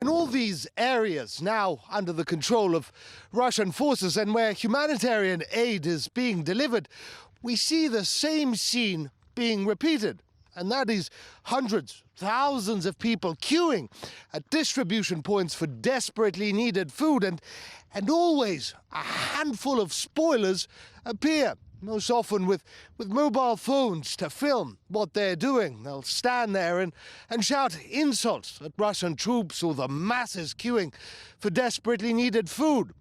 In all these areas now under the control of Russian forces and where humanitarian aid is being delivered, we see the same scene being repeated. And that is hundreds, thousands of people queuing at distribution points for desperately needed food. And always a handful of spoilers appear, most often with mobile phones to film what they're doing. They'll stand there and shout insults at Russian troops or the masses queuing for desperately needed food.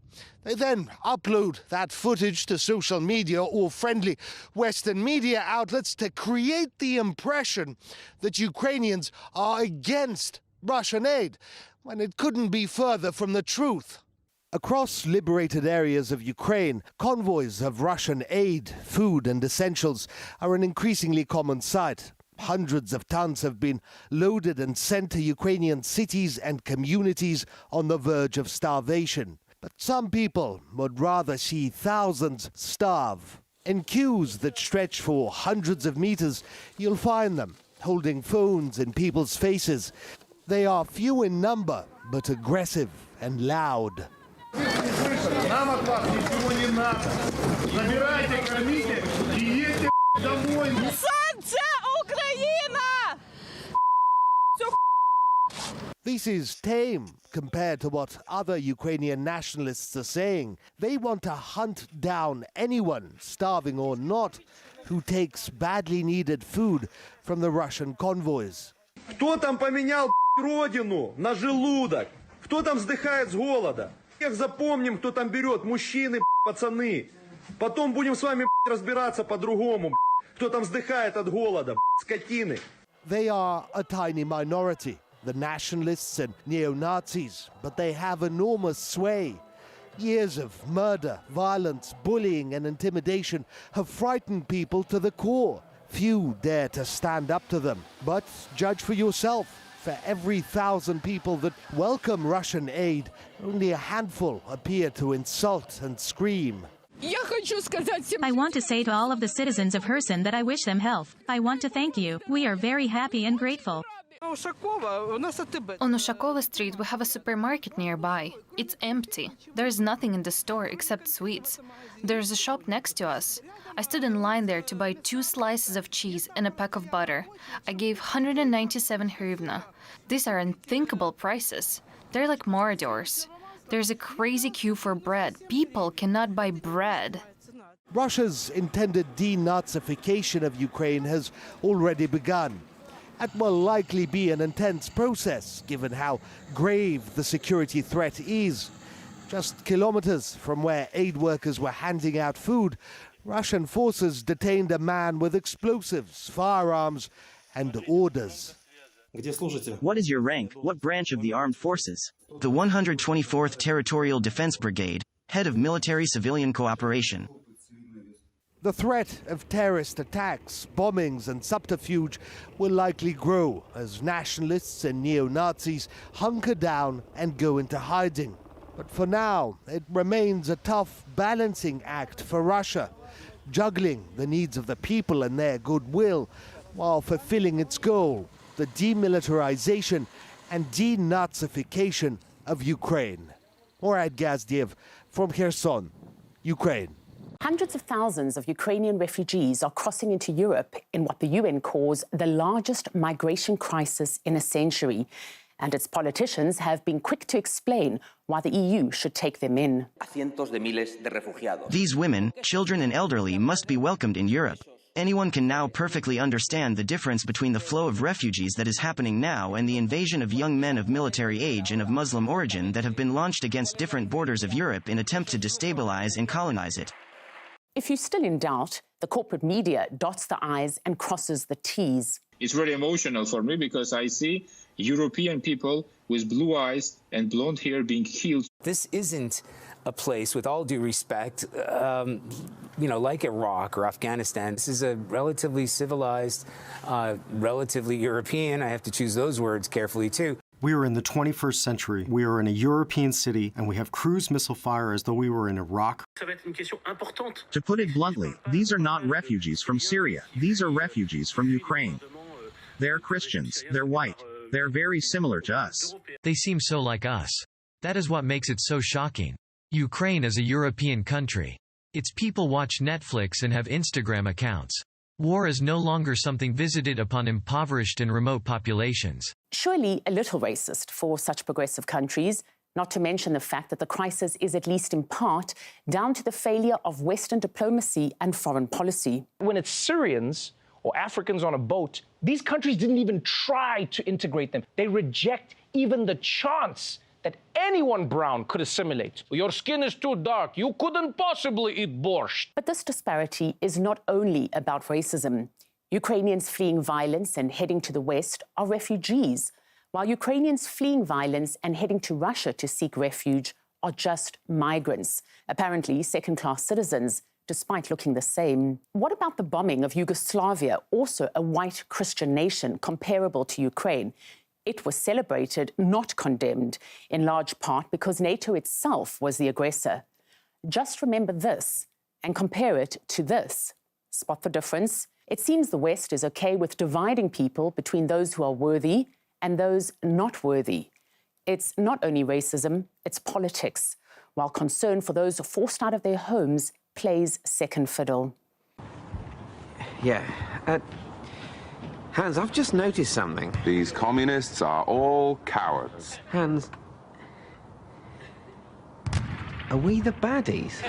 They then upload that footage to social media or friendly Western media outlets to create the impression that Ukrainians are against Russian aid, when it couldn't be further from the truth. Across liberated areas of Ukraine, convoys of Russian aid, food and essentials are an increasingly common sight. Hundreds of tons have been loaded and sent to Ukrainian cities and communities on the verge of starvation. But some people would rather see thousands starve. In queues that stretch for hundreds of meters, you'll find them holding phones in people's faces. They are few in number, but aggressive and loud. Нам от вас ничего не надо. Забирайте, кормите и едьте домой. Сонце, Україна! This is tame compared to what other Ukrainian nationalists are saying. They want to hunt down anyone, starving or not, who takes badly needed food from the Russian convoys. Кто там поменял родину на желудок? Кто там вздыхает с голода? Всех запомним, кто там берет, мужчины, пацаны. Потом будем с вами разбираться по-другому, кто там вздыхает от голода, скотины. They are a tiny minority, the nationalists and neo-Nazis, but they have enormous sway. Years of murder, violence, bullying and intimidation have frightened people to the core. Few dare to stand up to them, but judge for yourself. For every 1,000 people that welcome Russian aid, only a handful appear to insult and scream. I want to say to all of the citizens of Kherson that I wish them health. I want to thank you. We are very happy and grateful. On Ushakova Street, we have a supermarket nearby. It's empty. There's nothing in the store except sweets. There's a shop next to us. I stood in line there to buy 2 slices of cheese and a pack of butter. I gave 197 hryvnia. These are unthinkable prices. They're like Moradors. There's a crazy queue for bread. People cannot buy bread. Russia's intended denazification of Ukraine has already begun. It will likely be an intense process, given how grave the security threat is. Just kilometers from where aid workers were handing out food, Russian forces detained a man with explosives, firearms, and orders. What is your rank? What branch of the armed forces? The 124th Territorial Defense Brigade, head of military-civilian cooperation. The threat of terrorist attacks, bombings and subterfuge will likely grow as nationalists and neo-Nazis hunker down and go into hiding. But for now, it remains a tough balancing act for Russia, juggling the needs of the people and their goodwill while fulfilling its goal, the demilitarization and denazification of Ukraine. Morad Gazdiev from Kherson, Ukraine. Hundreds of thousands of Ukrainian refugees are crossing into Europe in what the UN calls the largest migration crisis in a century. And its politicians have been quick to explain why the EU should take them in. These women, children and elderly must be welcomed in Europe. Anyone can now perfectly understand the difference between the flow of refugees that is happening now and the invasion of young men of military age and of Muslim origin that have been launched against different borders of Europe in attempt to destabilize and colonize it. If you're still in doubt, the corporate media dots the I's and crosses the T's. It's very emotional for me because I see European people with blue eyes and blonde hair being killed. This isn't a place, with all due respect, like Iraq or Afghanistan. This is a relatively civilized, relatively European, I have to choose those words carefully too. We are in the 21st century. We are in a European city, and we have cruise missile fire as though we were in Iraq. To put it bluntly, these are not refugees from Syria. These are refugees from Ukraine. They're Christians, they're white, They're very similar to us. They seem so like us. That is what makes it so shocking. Ukraine is a European country. Its people watch Netflix and have Instagram accounts. War is no longer something visited upon impoverished and remote populations. Surely a little racist for such progressive countries, not to mention the fact that the crisis is at least in part down to the failure of Western diplomacy and foreign policy. When it's Syrians or Africans on a boat, these countries didn't even try to integrate them. They reject even the chance that anyone brown could assimilate. Your skin is too dark. You couldn't possibly eat borscht. But this disparity is not only about racism. Ukrainians fleeing violence and heading to the West are refugees, while Ukrainians fleeing violence and heading to Russia to seek refuge are just migrants, apparently second-class citizens, despite looking the same. What about the bombing of Yugoslavia, also a white Christian nation comparable to Ukraine? It was celebrated, not condemned, in large part because NATO itself was the aggressor. Just remember this and compare it to this. Spot the difference? It seems the West is okay with dividing people between those who are worthy and those not worthy. It's not only racism, it's politics, while concern for those forced out of their homes plays second fiddle. Yeah. Hans, I've just noticed something. These communists are all cowards. Hans, are we the baddies?